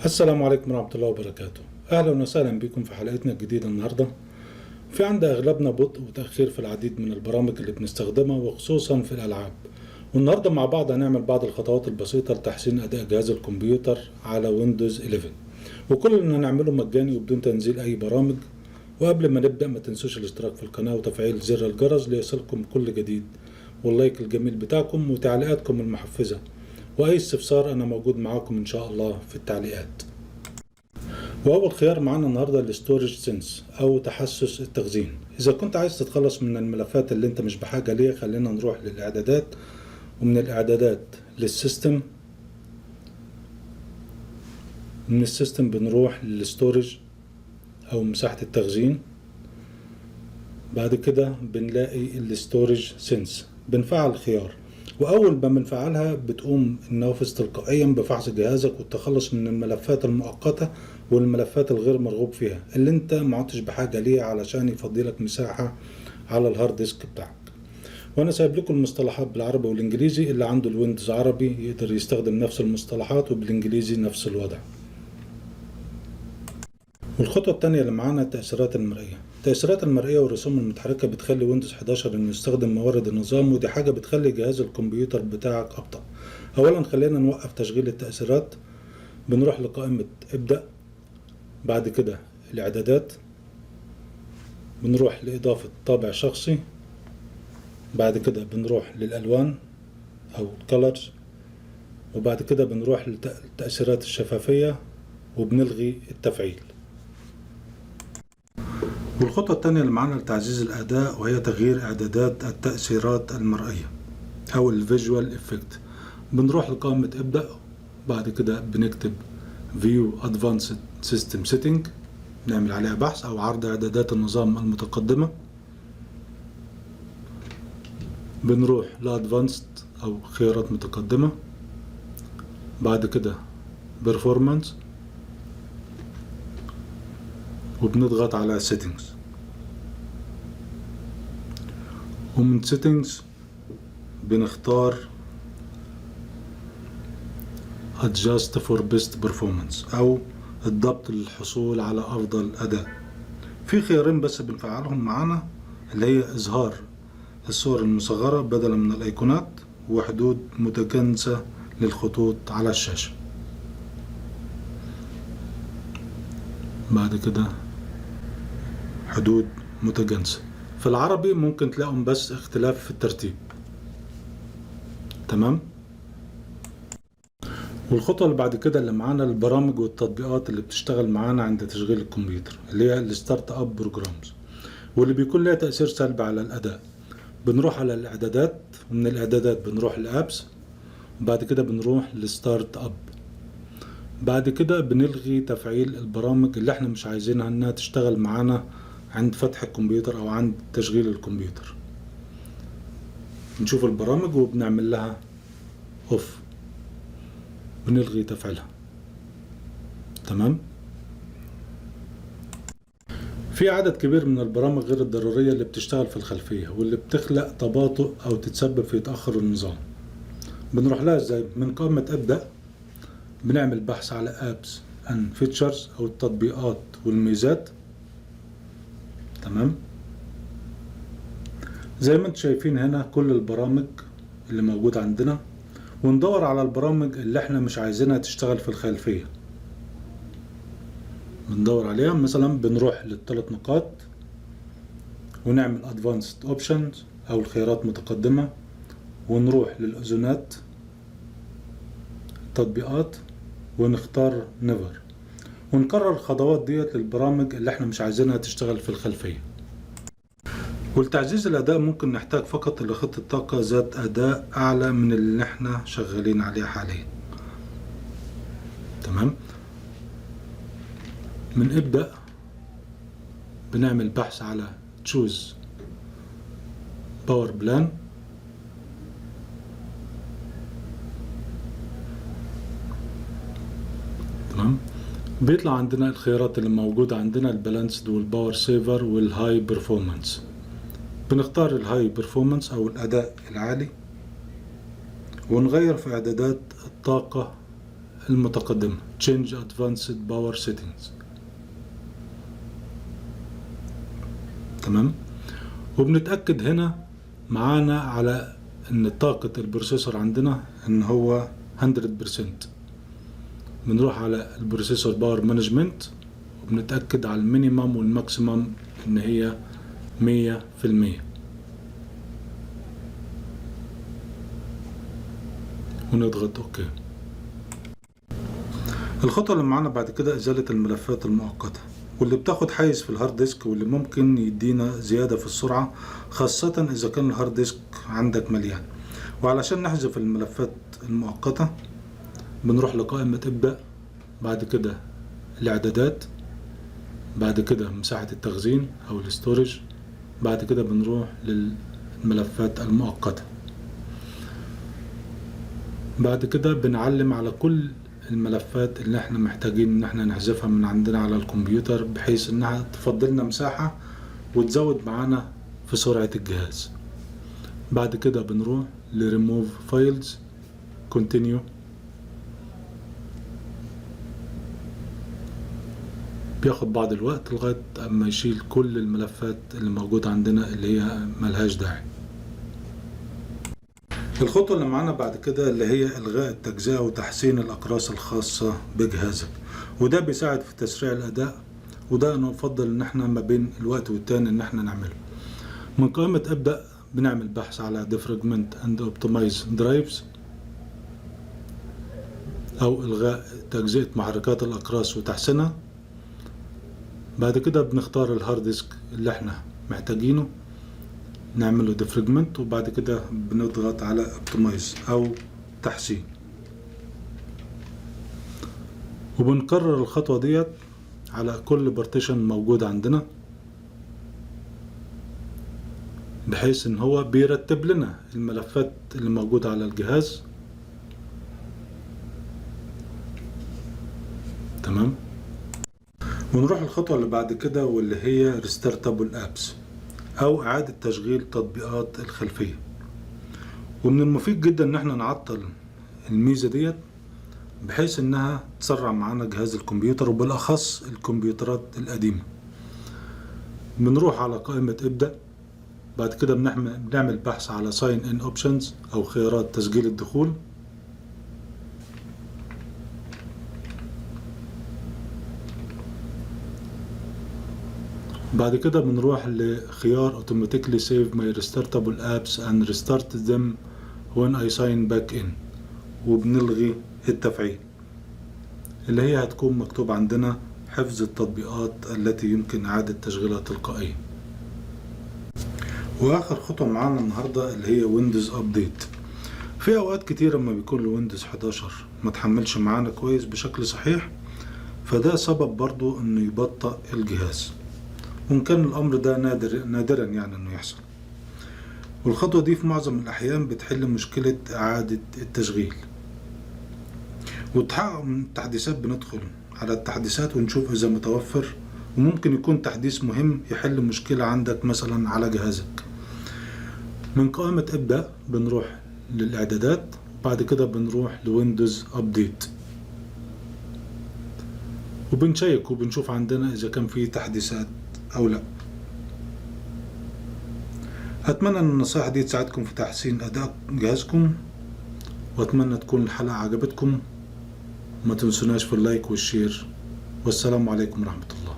السلام عليكم ورحمة الله وبركاته. أهلا وسهلا بكم في حلقتنا الجديدة النهاردة. في عند أغلبنا بطء وتأخير في العديد من البرامج اللي بنستخدمها وخصوصا في الألعاب، والنهاردة مع بعض هنعمل بعض الخطوات البسيطة لتحسين أداء جهاز الكمبيوتر على ويندوز 11، وكل اللي هنعمله مجاني وبدون تنزيل أي برامج. وقبل ما نبدأ ما تنسوش الاشتراك في القناة وتفعيل زر الجرس ليصلكم كل جديد، واللايك الجميل بتاعكم وتعليقاتكم المحفزة، وأي استفسار أنا موجود معاكم إن شاء الله في التعليقات. وأول خيار معانا النهاردة الستورج سينس أو تحسس التخزين. إذا كنت عايز تتخلص من الملفات اللي أنت مش بحاجة ليها، خلينا نروح للإعدادات، ومن الإعدادات للسيستم، من السيستم بنروح للستورج أو مساحة التخزين. بعد كده بنلاقي الستورج سينس، بنفعل الخيار، وأول ما بنفعلها بتقوم النوافذ تلقائيا بفحص جهازك والتخلص من الملفات المؤقتة والملفات الغير مرغوب فيها اللي انت ما عدتش بحاجة ليها علشان يفضلك مساحة على الهارد ديسك بتاعك. وانا سايب لكم المصطلحات بالعربي والانجليزي، اللي عنده الويندوز عربي يقدر يستخدم نفس المصطلحات وبالانجليزي نفس الوضع. والخطوة الثانية اللي معانا التأثيرات المرئية. التأثيرات المرئية والرسوم المتحركة بتخلي ويندوز 11 انه يستخدم موارد النظام، ودي حاجة بتخلي جهاز الكمبيوتر بتاعك أبطأ. أولا خلينا نوقف تشغيل التأثيرات، بنروح لقائمة ابدأ، بعد كده الإعدادات، بنروح لإضافة طابع شخصي، بعد كده بنروح للألوان أو colors، وبعد كده بنروح للتأثيرات الشفافية وبنلغي التفعيل. والخطوة الثانية اللي معانا لتعزيز الأداء، وهي تغيير إعدادات التأثيرات المرئية أو الفيجوال إفكت. بنروح لقائمة ابدأ، بعد كده بنكتب View Advanced System Setting، نعمل عليها بحث أو عرض إعدادات النظام المتقدمة. بنروح لأدفانسد أو خيارات متقدمة، بعد كده Performance، وبنضغط على Settings، ومن Settings بنختار Adjust for Best Performance أو الضبط للحصول على أفضل أداء. في خيارين بس بنفعلهم معانا، اللي هي إظهار الصور المصغرة بدلا من الأيقونات، وحدود متجانسة للخطوط على الشاشة. بعد كده حدود متجانسة. في العربي ممكن تلاقوا بس اختلاف في الترتيب. تمام. والخطوة اللي بعد كده اللي معانا البرامج والتطبيقات اللي بتشتغل معانا عند تشغيل الكمبيوتر، اللي هي الستارت اب بروجرامز، واللي بيكون لها تأثير سلبي على الأداء. بنروح على الإعدادات، ومن الإعدادات بنروح لأبس، بعد كده بنروح لستارت اب، بعد كده بنلغي تفعيل البرامج اللي احنا مش عايزينها انها تشتغل معانا عند فتح الكمبيوتر او عند تشغيل الكمبيوتر. نشوف البرامج وبنعمل لها اوف، بنلغي تفعيلها. تمام. في عدد كبير من البرامج غير الضرورية اللي بتشتغل في الخلفية واللي بتخلق تباطؤ او تتسبب في تأخر النظام. بنروح لها ازاي؟ من قائمة ابدأ بنعمل بحث على apps and features او التطبيقات والميزات. تمام. زي ما انتم شايفين هنا كل البرامج اللي موجودة عندنا، وندور على البرامج اللي احنا مش عايزينها تشتغل في الخلفية، بندور عليها. مثلا بنروح للثلاث نقاط ونعمل advanced options او الخيارات متقدمة، ونروح للأذونات تطبيقات، ونختار never، ونكرر الخطوات ديت للبرامج اللي احنا مش عايزينها تشتغل في الخلفية. ولتعزيز الأداء ممكن نحتاج فقط لخطة طاقة ذات أداء أعلى من اللي احنا شغالين عليه حاليا. تمام. من ابدأ بنعمل بحث على choose power plan، تمام. بيطلع عندنا الخيارات اللي موجودة عندنا، البالانسد والباور سيفر والهاي برفورمانس. بنختار الهاي برفورمانس او الاداء العالي، ونغير في اعدادات الطاقة المتقدمة Change Advanced Power Settings. تمام. وبنتأكد هنا معانا على ان طاقة البروسيسور عندنا ان هو 100%. بنروح على البروسيسور باور مانجمنت وبنتأكد على المينيمم والماكسيمم ان هي 100%. ونضغط اوكي. الخطوة اللي معانا بعد كده ازالة الملفات المؤقتة واللي بتاخد حيز في الهارد ديسك واللي ممكن يدينا زيادة في السرعة، خاصة اذا كان الهارد ديسك عندك مليان. وعلشان نحذف الملفات المؤقتة بنروح لقائمة ابدأ، بعد كده الاعدادات، بعد كده مساحة التخزين او الاستورج، بعد كده بنروح للملفات المؤقتة. بعد كده بنعلم على كل الملفات اللي احنا محتاجين ان احنا نحذفها من عندنا على الكمبيوتر، بحيث انها تفضلنا مساحة وتزود معانا في سرعة الجهاز. بعد كده بنروح لريموف فايلز، كونتينيو، بياخد بعض الوقت لغاية اما يشيل كل الملفات اللي موجودة عندنا اللي هي ملهاش داعي. الخطوة اللي معانا بعد كده اللي هي إلغاء التجزئة وتحسين الأقراص الخاصة بجهازك، وده بيساعد في تسريع الأداء، وده أنا أفضل إن احنا ما بين الوقت والتاني إن احنا نعمله. من قائمة ابدأ بنعمل بحث على Defragment and Optimize Drives أو إلغاء تجزئة محركات الأقراص وتحسينها. بعد كده بنختار الهارد ديسك اللي احنا محتاجينه، نعمله ديفريجمنت، وبعد كده بنضغط على اوبتمايز او تحسين، وبنكرر الخطوة ديت على كل بارتيشن موجود عندنا، بحيث ان هو بيرتب لنا الملفات اللي موجودة على الجهاز. تمام. ونروح الخطوة اللي بعد كده واللي هي Restartable Apps او اعادة تشغيل تطبيقات الخلفية. ومن المفيد جدا ان احنا نعطل الميزة ديت بحيث انها تسرع معانا جهاز الكمبيوتر، وبالاخص الكمبيوترات القديمة. بنروح على قائمة ابدأ، بعد كده بنعمل بحث على Sign In Options او خيارات تسجيل الدخول. بعد كده بنروح لخيار Automatically Save My Restartable Apps and Restart them when I sign back in، وبنلغي التفعيل اللي هي هتكون مكتوب عندنا حفظ التطبيقات التي يمكن إعادة تشغيلها تلقائيا. وآخر خطوة معانا النهاردة اللي هي Windows Update. في أوقات كتير لما بيكون الويندوز 11 ما تحملش معانا كويس بشكل صحيح، فده سبب برضو إنه يبطئ الجهاز، وإن كان الأمر ده نادرا يعني إنه يحصل. والخطوة دي في معظم الأحيان بتحل مشكلة إعادة التشغيل. وتحقق من التحديثات بندخل على التحديثات ونشوف إذا متوفر، وممكن يكون تحديث مهم يحل مشكلة عندك مثلا على جهازك. من قائمة ابدأ بنروح للإعدادات، بعد كده بنروح لويندوز أبديت، وبنشيك وبنشوف عندنا إذا كان في تحديثات أو لا. أتمنى أن النصائح دي تساعدكم في تحسين أداء جهازكم، وأتمنى تكون الحلقة عجبتكم. ما تنسوناش في اللايك والشير، والسلام عليكم ورحمة الله.